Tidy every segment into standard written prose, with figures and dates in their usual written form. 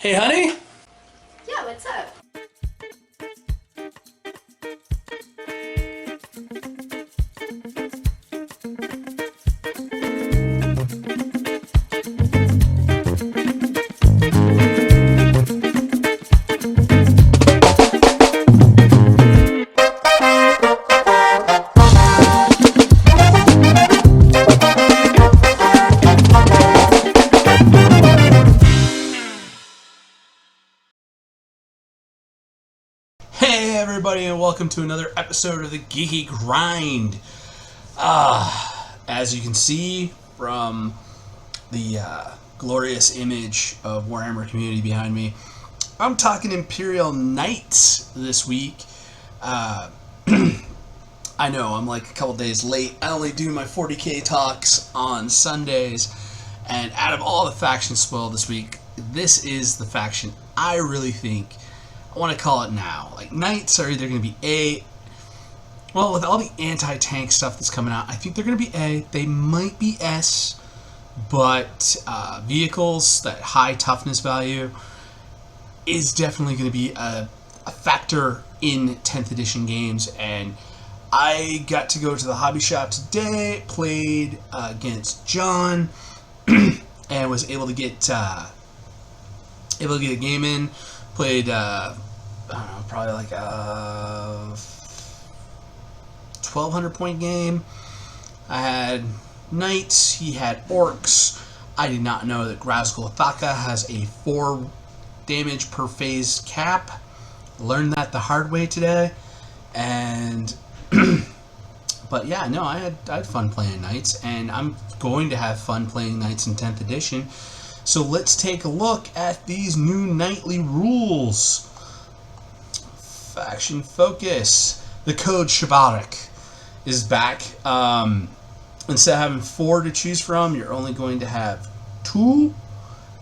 Hey, honey? Yeah, what's up? Hey, everybody, and welcome to another episode of the Geeky Grind. As you can see from the glorious image of Warhammer community behind me, I'm talking Imperial Knights this week. I know, I'm like a couple days late. I only do my 40k talks on Sundays, and out of all the factions spoiled this week, this is the faction I really think I want to call it now. Like, Knights are either going to be well, with all the anti-tank stuff that's coming out, I think they're going to be A. They might be S, but vehicles, that high toughness value, is definitely going to be a factor in 10th edition games. And I got to go to the hobby shop today, played against John, and was able to get a game in. Played, I don't know, probably like a 1,200 point game. I had Knights, he had Orcs. I did not know that Thaka has a 4 damage per phase cap. Learned that the hard way today. And, but yeah, no, I had fun playing Knights, and I'm going to have fun playing Knights in 10th edition. So let's take a look at these new nightly rules. Faction focus. The code Shibaric is back. Instead of having 4 to choose from, you're only going to have 2.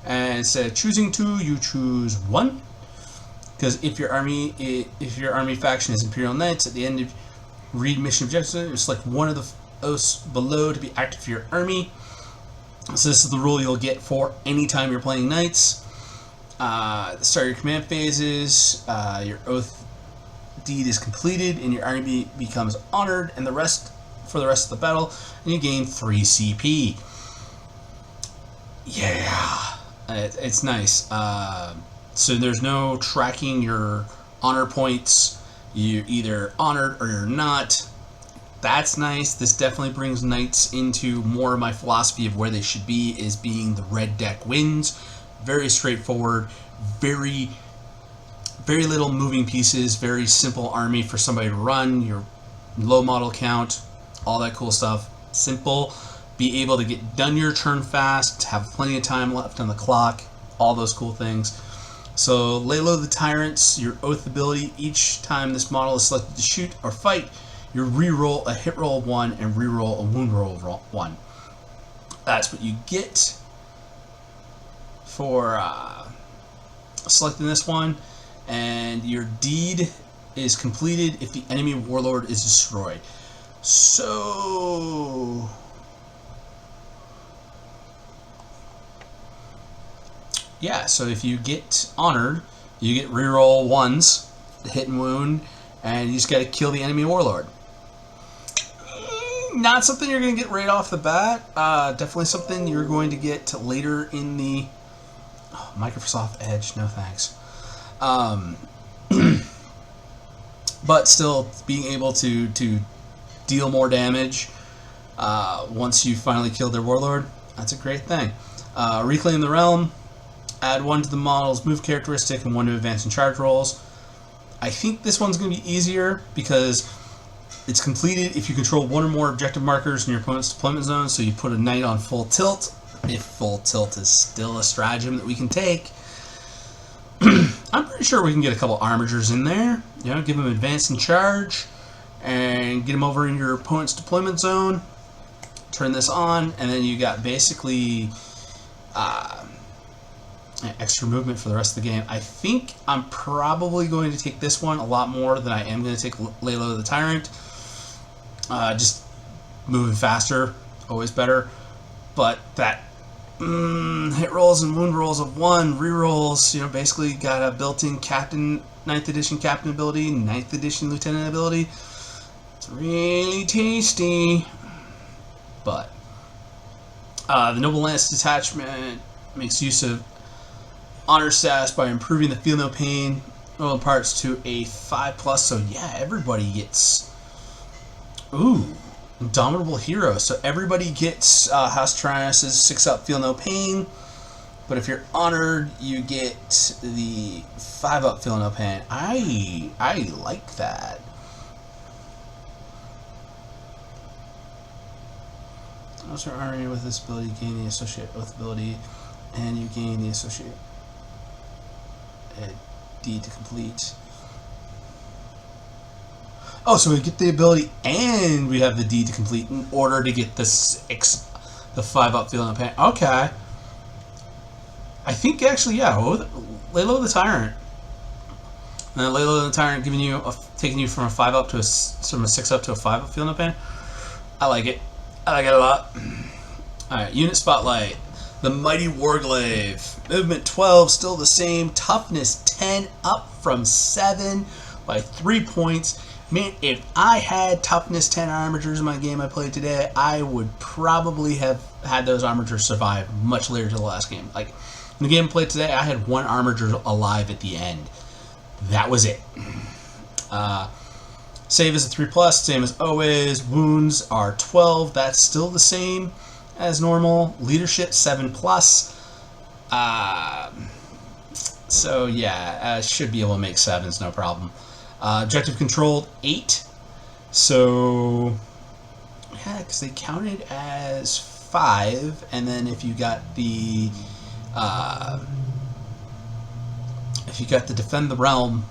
And instead of choosing 2, you choose 1. Because if your army faction is Imperial Knights, at the end of read mission objectives, you select one of the oaths below to be active for your army. So this is the rule you'll get for any time you're playing Knights. At the start of your command phases, your oath deed is completed and your army becomes honored, and for the rest of the battle, and you gain 3 CP. Yeah, it's nice. So there's no tracking your honor points. You're either honored or you're not. That's nice. This definitely brings Knights into more of my philosophy of where they should be, is being the red deck wins. Very straightforward, very little moving pieces, very simple army for somebody to run, your low model count, all that cool stuff. Simple, be able to get done your turn fast, have plenty of time left on the clock, all those cool things. So lay low the tyrants, your oath ability, each time this model is selected to shoot or fight, you reroll a hit roll of 1 and reroll a wound roll of 1. That's what you get for selecting this one. And your deed is completed if the enemy warlord is destroyed. So yeah, so if you get honored, you get reroll 1s, hit and wound, and you just got to kill the enemy warlord. Not something you're going to get right off the bat. Definitely something you're going to get later in the Microsoft Edge. No thanks. But still, being able to deal more damage once you finally killed their warlord, that's a great thing. Reclaim the realm. Add 1 to the model's move characteristic and 1 to advance and charge rolls. I think this one's going to be easier because it's completed if you control 1 or more objective markers in your opponent's deployment zone. So you put a knight on full tilt, if full tilt is still a stratagem that we can take. I'm pretty sure we can get a couple armigers in there. You know, give them advance and charge, and get them over in your opponent's deployment zone. Turn this on, and then you got basically extra movement for the rest of the game. I think I'm probably going to take this one a lot more than I am going to take Lay Low the Tyrant. Just moving faster, always better. But that hit rolls and wound rolls of 1, rerolls. You know, basically got a built-in captain, 9th edition captain ability, 9th edition lieutenant ability. It's really tasty. But the Noble Lance Detachment makes use of honor status by improving the feel no pain roll parts to a 5+. So yeah, everybody gets Indomitable Hero. So everybody gets House Tyrannus' 6+ feel no pain. But if you're honored, you get the 5+ feel no pain. I like that. Also, army with this ability, gain the associate with ability, and you gain the associate D to complete. Oh, so we get the ability and we have the D to complete in order to get the 5+ feel no pain. Okay. I think actually, yeah, Laylo the Tyrant. And then Laylo the Tyrant giving you taking you from a 5+ to from a 6+ to a 5+ feel no pain. I like it. I like it a lot. Alright, unit spotlight. The Mighty Warglaive. Movement 12, still the same. Toughness 10, up from 7 by 3 points. Man, if I had toughness 10 armatures in my game I played today, I would probably have had those armatures survive much later to the last game. Like, in the game I played today, I had 1 armature alive at the end. That was it. Save is a 3+, same as always. Wounds are 12. That's still the same as normal. Leadership 7+. So yeah, should be able to make 7s, no problem. Objective controlled 8. So yeah, because they counted as 5, and then if you got the defend the realm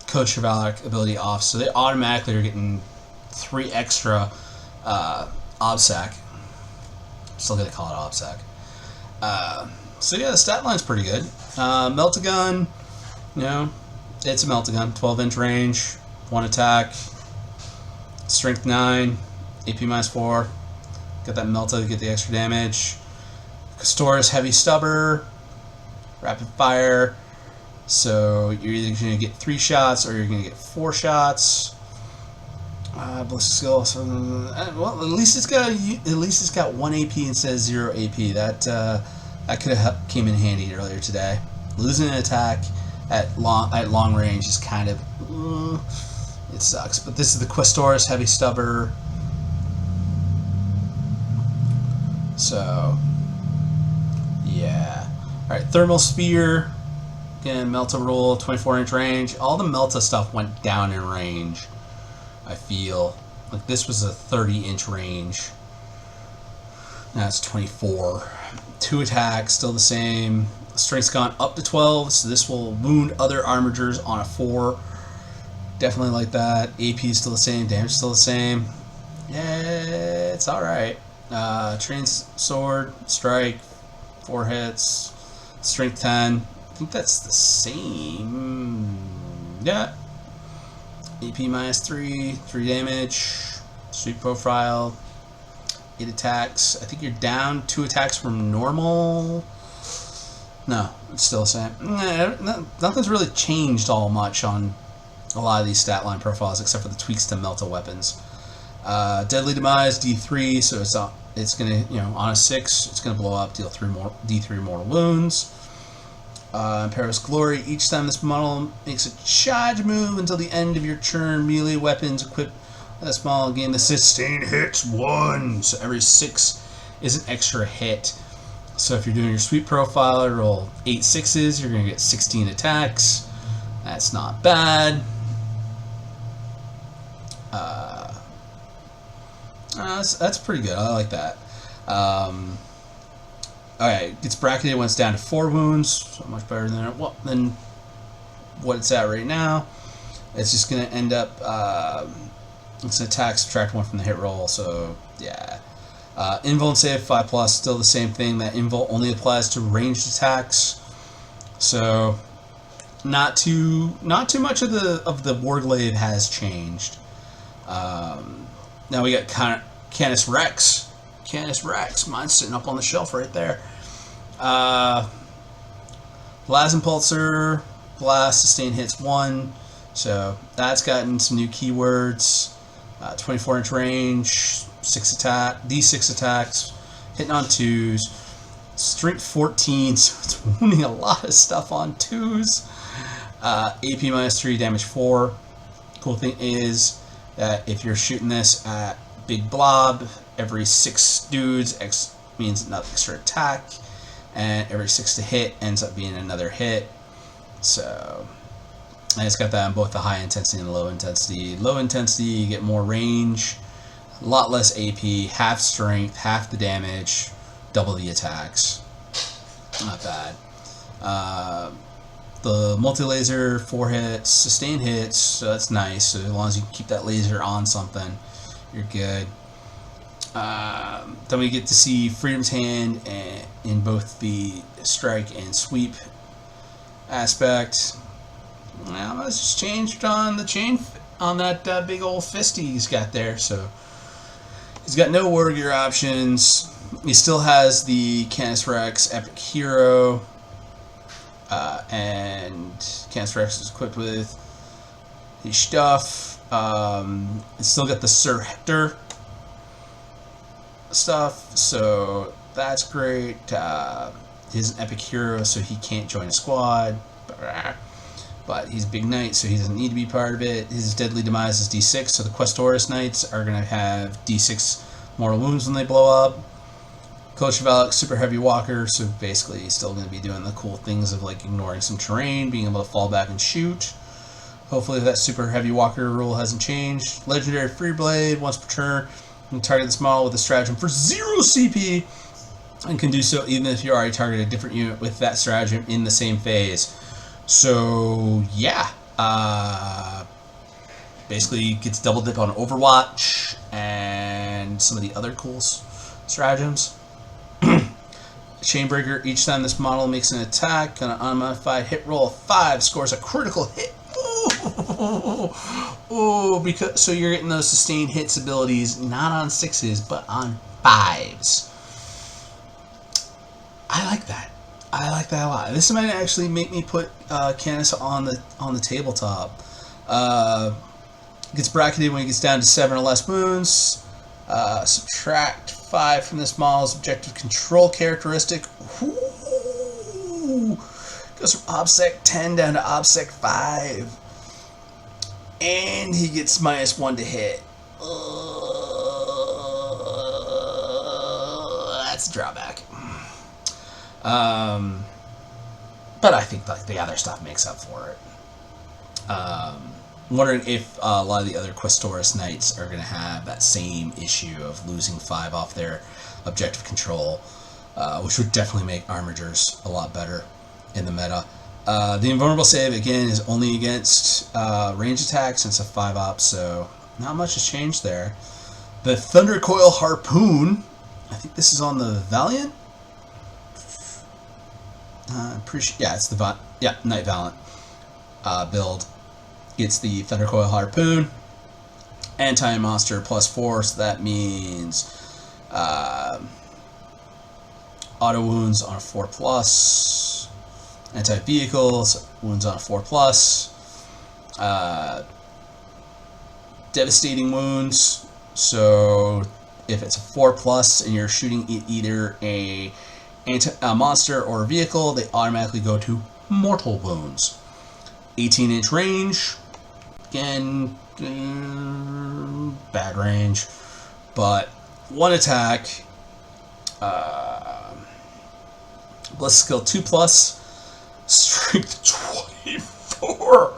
Code Chivalric ability off, so they automatically are getting 3 extra obsac. Still gonna call it obsac. So yeah, the stat line's pretty good. Melt-A-Gun, you know, it's a Melt-A-Gun, 12-inch range, 1 attack, strength 9, AP -4. Got that Melta to get the extra damage. Custora's Heavy Stubber, rapid fire. So you're either going to get 3 shots or you're going to get 4 shots. Ballistic skill. So, well, at least it's got 1 AP instead of 0 AP. That could have came in handy earlier today. Losing an attack at long range is kind of it sucks. But this is the Questoris Heavy Stubber. So yeah. All right, Thermal Spear. Again, Melta roll, 24-inch range. All the Melta stuff went down in range. I feel like this was a 30-inch range. Now it's 24. 2 attacks, still the same. Strength's gone up to 12, so this will wound other armatures on a 4. Definitely like that. AP is still the same. Damage is still the same. Yeah, it's all right. Train sword, strike, 4 hits. Strength 10. I think that's the same. Yeah. AP -3, 3 damage. Sweep profile, 8 attacks. I think you're down 2 attacks from normal. No, it's still the same. Nothing's really changed all much on a lot of these stat line profiles except for the tweaks to Melta weapons. Deadly Demise, D3, so it's gonna, you know, on a 6, it's gonna blow up, deal D3 more wounds. Imperial Glory, each time this model makes a charge move until the end of your turn, melee weapons equipped with a small gain the sustained hits 1. So every 6 is an extra hit. So if you're doing your sweep profile, roll 8 6s, you're going to get 16 attacks. That's not bad. That's pretty good. I like that. Alright, gets bracketed when it's down to 4 wounds, so much better than what it's at right now. It's just going to end up, it's an attack, subtract 1 from the hit roll, so yeah. Invul and save 5+, still the same thing. That invul only applies to ranged attacks, so not too much of the Warglaive has changed. Now we got Canis Rex. Canis Rex. Mine's sitting up on the shelf right there. Blast Impulsor, Blast, Sustain hits 1. So that's gotten some new keywords. 24-inch range, 6 attack, D6 attacks, hitting on 2s. Strength 14, so it's wounding a lot of stuff on 2s. AP minus 3, damage 4. Cool thing is that if you're shooting this at big blob, every 6 dudes X means another extra attack, and every 6 to hit ends up being another hit. So, and it's got that on both the high intensity and the low intensity. Low intensity, you get more range, a lot less AP, half strength, half the damage, double the attacks. Not bad. The multi-laser, 4 hits, sustain hits, so that's nice. So as long as you can keep that laser on something, you're good. Then we get to see Freedom's Hand in both the strike and sweep aspect. Now that's just changed on the chain on that big old fisty he's got there. So he's got no war gear options. He still has the Canis Rex Epic Hero, and Canis Rex is equipped with his stuff. It's still got the Sir Hector stuff, so that's great. He's an Epic Hero, so he can't join a squad, but he's a big knight, so he doesn't need to be part of it. His Deadly Demise is D6, so the Questoris Knights are going to have D6 mortal wounds when they blow up. Coach Valak, super heavy walker, so basically he's still going to be doing the cool things of like ignoring some terrain, being able to fall back and shoot. Hopefully that super heavy walker rule hasn't changed. Legendary Free Blade, once per turn, you can target this model with a stratagem for 0 CP, and can do so even if you already target a different unit with that stratagem in the same phase. So yeah, basically gets double dip on Overwatch and some of the other cool stratagems. Chainbreaker, each time this model makes an attack on an unmodified hit roll of 5, scores a critical hit. Ooh, because so you're getting those sustained hits abilities not on 6s but on 5s. I like that. I like that a lot. This might actually make me put Canis on the tabletop. Gets bracketed when he gets down to 7 or less wounds. Subtract 5 from this model's objective control characteristic. Ooh. Goes from OBSEC 10 down to OBSEC 5. And he gets -1 to hit. That's a drawback. But I think like the other stuff makes up for it. Wondering if a lot of the other Questoris Knights are going to have that same issue of losing 5 off their objective control, which would definitely make Armigers a lot better in the meta. The invulnerable save, again, is only against range attacks, and it's a 5-op, so not much has changed there. The Thundercoil Harpoon, I think this is on the Valiant? Yeah, it's the Knight Valiant build. Gets the Thundercoil Harpoon, anti-monster +4, so that means auto wounds on a 4+, anti-vehicles wounds on a 4+, devastating wounds. So if it's a 4+ and you're shooting either a monster or a vehicle, they automatically go to mortal wounds. 18-inch range. Again, bad range, but 1 attack. Bless skill 2+, strength 24.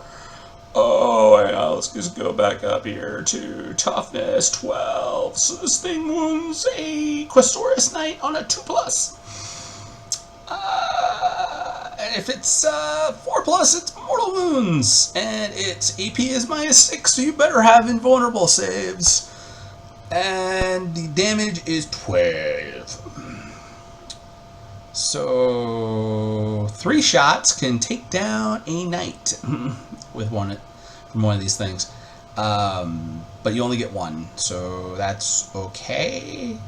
Oh yeah, let's just go back up here to toughness 12. So this thing wounds a Questoris Knight on a 2+. And if it's 4+, it's mortal wounds, and its AP is -6, so you better have invulnerable saves. And the damage is 12. So 3 shots can take down a knight with one from one of these things, but you only get 1, so that's okay.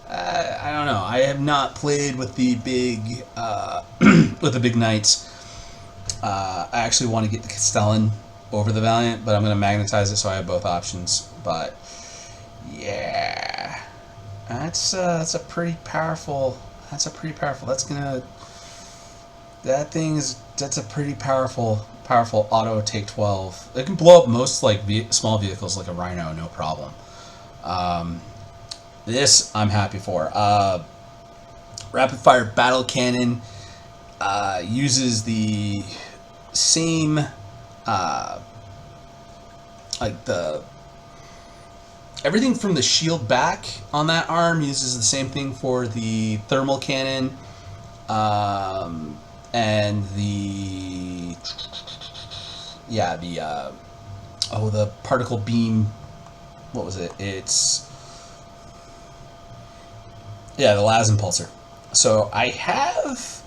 I don't know. I have not played with the big with the big knights. I actually want to get the Castellan over the Valiant, but I'm going to magnetize it so I have both options. But yeah, that's a pretty powerful. That's a pretty powerful auto take 12. It can blow up most like small vehicles like a Rhino, no problem. This I'm happy for. Rapid fire battle cannon uses the same like the everything from the shield back on that arm uses the same thing for the thermal cannon and the the particle beam. What was it? It's the las impulsor. So I have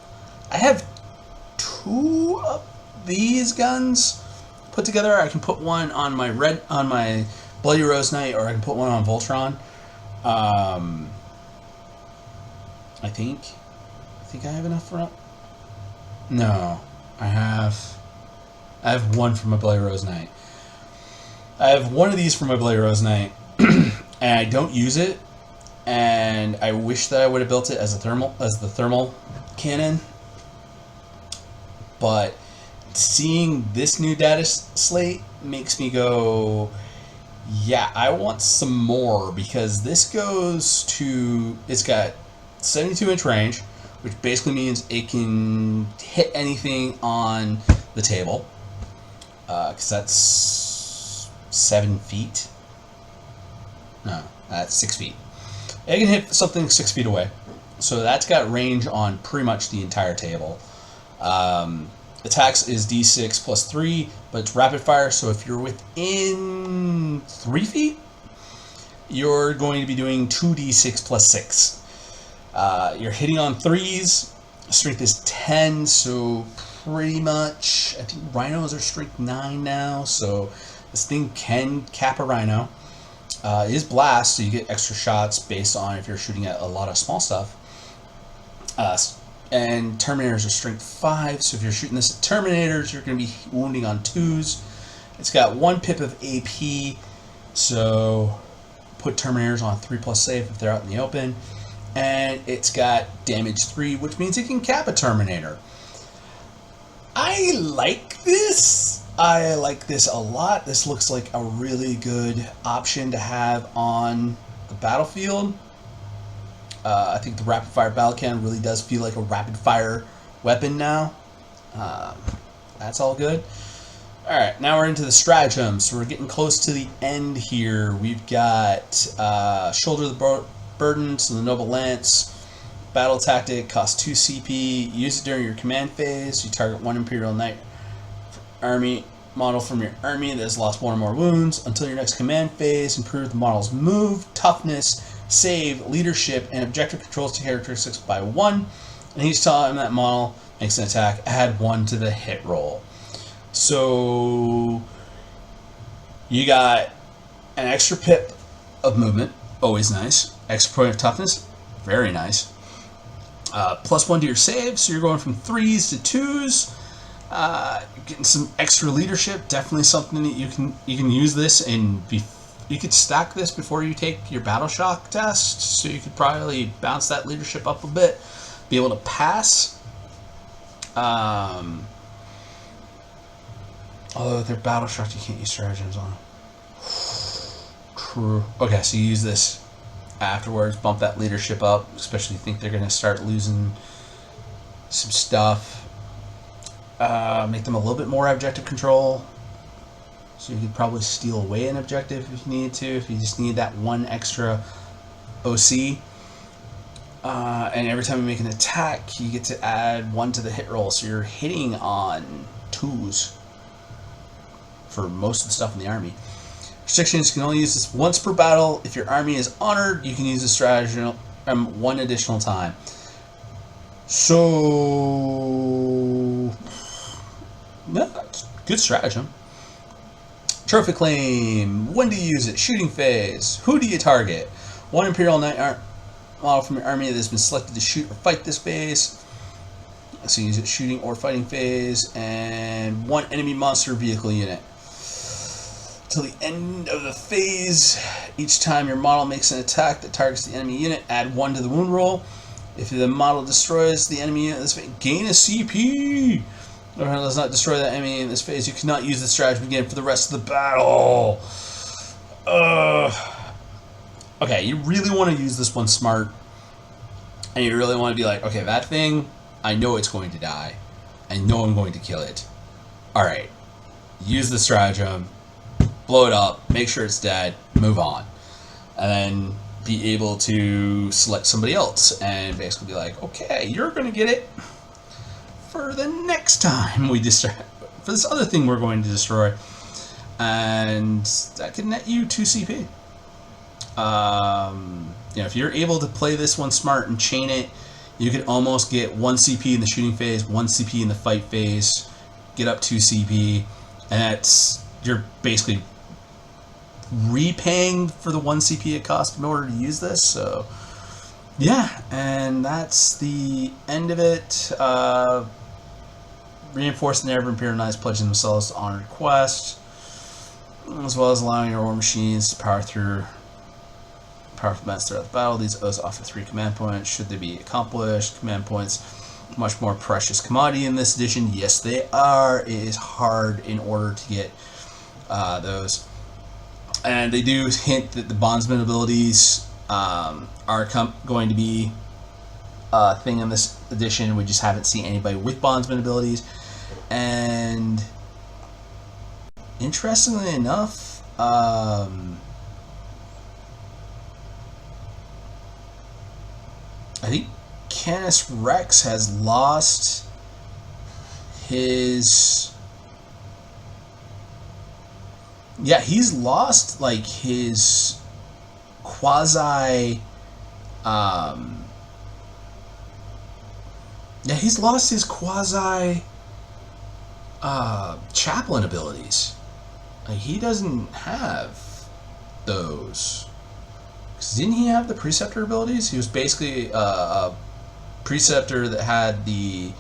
two of these guns put together. I can put one on my Bloody Rose Knight, or I can put one on Voltron. I think I have enough for it. No, I have one for my Bloody Rose Knight. I have one of these for my Bloody Rose Knight, and I don't use it. And I wish that I would have built it as the thermal cannon. But seeing this new data slate makes me go, yeah, I want some more, because this it's got 72-inch range, which basically means it can hit anything on the table, because that's 7 feet. No, that's 6 feet. It can hit something 6 feet away. So that's got range on pretty much the entire table. Attacks is D6 plus 3, but it's rapid fire, so if you're within 3 feet, you're going to be doing 2d6 plus 6. You're hitting on 3s. Strength is 10, so pretty much, I think rhinos are strength 9 now, so this thing can cap a rhino. It is blast, so you get extra shots based on if you're shooting at a lot of small stuff. And Terminators are strength 5, so if you're shooting this at Terminators, you're going to be wounding on 2s. It's got 1 pip of AP, so put Terminators on 3+ save if they're out in the open. And it's got damage 3, which means it can cap a Terminator. I like this. I like this a lot. This looks like a really good option to have on the battlefield. I think the rapid fire battle cannon really does feel like a rapid fire weapon now. That's all good. Alright, now we're into the stratagem. So we're getting close to the end here. We've got Shoulder the Burden, so the Noble Lance. Battle tactic, costs 2 CP. Use it during your command phase. You target 1 Imperial Knight army model from your army that has lost 1 or more wounds. Until your next command phase, improve the model's move, toughness, save, leadership, and objective controls characteristics by 1. And each time that model makes an attack, add 1 to the hit roll. So you got an extra pip of movement, always nice. Extra point of toughness, very nice. +1 to your save, so you're going from 3s to 2s. Getting some extra leadership, definitely something that you can use this and you could stack this before you take your battle shock test, so you could probably bounce that leadership up a bit, be able to pass. Although they're battle shocked, you can't use stratagems on them. True. Okay, so you use this afterwards, bump that leadership up, especially if you think they're going to start losing some stuff. Make them a little bit more objective control. So you could probably steal away an objective if you needed to, if you just need that 1 extra OC. And every time you make an attack, you get to add 1 to the hit roll, so you're hitting on 2s for most of the stuff in the army. Restrictions: you can only use this once per battle. If your army is honored, you can use this stratagem 1 additional time. So, yeah, that's good stratagem. Trophy claim. When do you use it? Shooting phase. Who do you target? 1 Imperial Knight model from your army that has been selected to shoot or fight this phase. So use it shooting or fighting phase, and 1 enemy monster vehicle unit. Till the end of the phase, each time your model makes an attack that targets the enemy unit, add 1 to the wound roll. If the model destroys the enemy unit in this phase, gain a CP. Or does not destroy that enemy in this phase, you cannot use this strategy again for the rest of the battle. Okay, you really want to use this one smart, and you really want to be like, okay, that thing, I know it's going to die. I know I'm going to kill it. Alright, use the stratagem, blow it up, make sure it's dead, move on. And then be able to select somebody else and basically be like, okay, you're going to get it for the next time we destroy, for this other thing we're going to destroy. And that can net you 2 CP. You know, if you're able to play this one smart and chain it, you can almost get 1 CP in the shooting phase, 1 CP in the fight phase, get up 2 CP, and that's, you're basically repaying for the 1 CP it cost in order to use this. So yeah, and that's the end of it. Reinforcing the Imperial Knights pledging themselves to honor quest, as well as allowing your war machines to power through powerful events throughout the battle. These oaths offer 3 command points should they be accomplished. Command points, much more precious commodity in this edition. Yes, they are. It is hard in order to get those. And they do hint that the bondsman abilities are going to be a thing in this edition. We just haven't seen anybody with bondsman abilities. And interestingly enough, I think Canis Rex has lost his... Yeah, he's lost, like, his quasi... yeah, he's lost his quasi... chaplain abilities. Like, he doesn't have those. 'Cause didn't he have the preceptor abilities? He was basically a preceptor that had the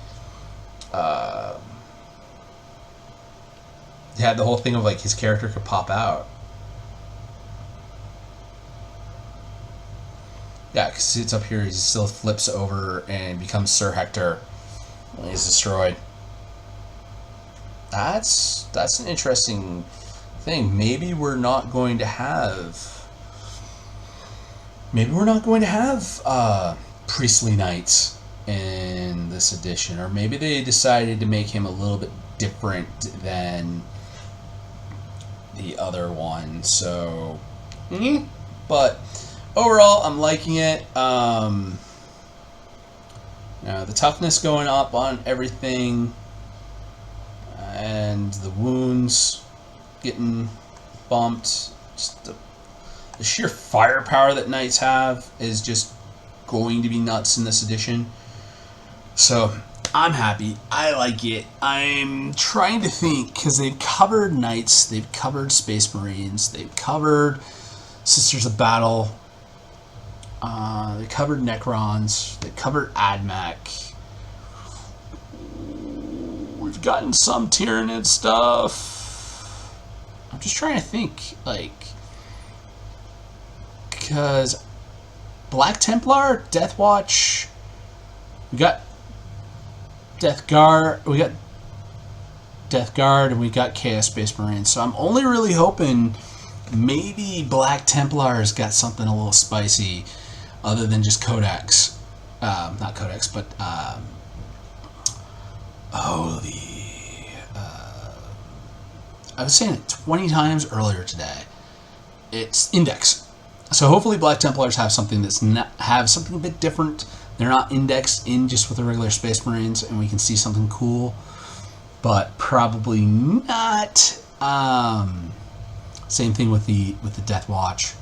whole thing of like his character could pop out. Yeah, because it's up here. He still flips over and becomes Sir Hector when he's destroyed. That's an interesting thing. Maybe we're not going to have. Maybe we're not going to have priestly knights in this edition, or maybe they decided to make him a little bit different than the other one. So, but overall, I'm liking it. The toughness going up on everything, and the wounds getting bumped. Just the sheer firepower that knights have is just going to be nuts in this edition. So I'm happy. I like it. I'm trying to think, because they've covered knights, they've covered space marines, they've covered sisters of battle, they covered necrons, they covered admech. We've gotten some tyrannid stuff. I'm just trying to think, like, because Black Templar, Death Watch, we got Death Guard, and we got Chaos Space Marines. So I'm only really hoping maybe Black Templar's got something a little spicy other than just Codex. Not Codex, but I was saying it 20 times earlier today. It's Index. So hopefully Black Templars have something something a bit different. They're not indexed in just with the regular Space Marines, and we can see something cool, but probably not. Same thing with the Death Watch.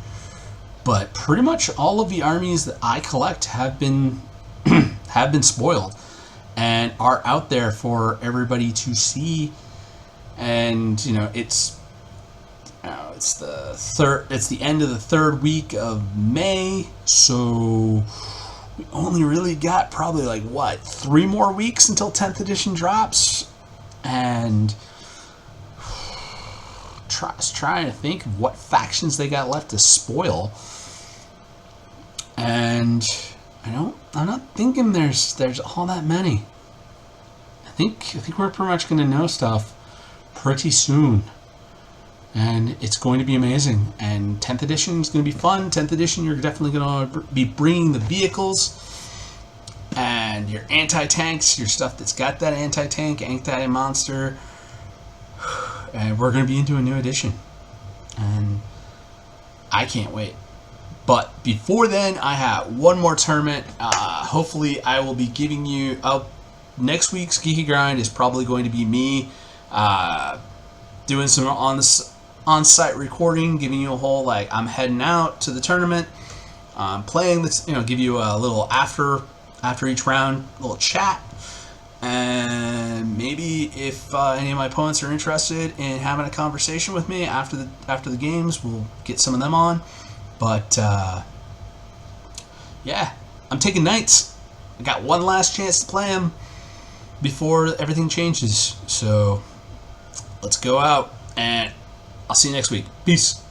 But pretty much all of the armies that I collect have been have been spoiled and are out there for everybody to see. And it's it's the end of the third week of May, so we only really got probably like what, 3 more weeks until 10th edition drops, and trying to think of what factions they got left to spoil, and I'm not thinking there's all that many. I think we're pretty much going to know stuff pretty soon, and it's going to be amazing. And 10th edition is going to be fun. 10th edition, you're definitely going to be bringing the vehicles and your anti-tanks, your stuff that's got that anti-tank, anti-monster, and we're going to be into a new edition, and I can't wait. But before then, I have one more tournament. Hopefully I will be giving you next week's Geeky Grind is probably going to be me doing some on-site recording, giving you a whole, like, I'm heading out to the tournament, playing this, give you a little after each round, little chat, and maybe if any of my opponents are interested in having a conversation with me after the games, we'll get some of them on. But yeah, I'm taking Knights. I got one last chance to play them before everything changes. So let's go out, and I'll see you next week. Peace.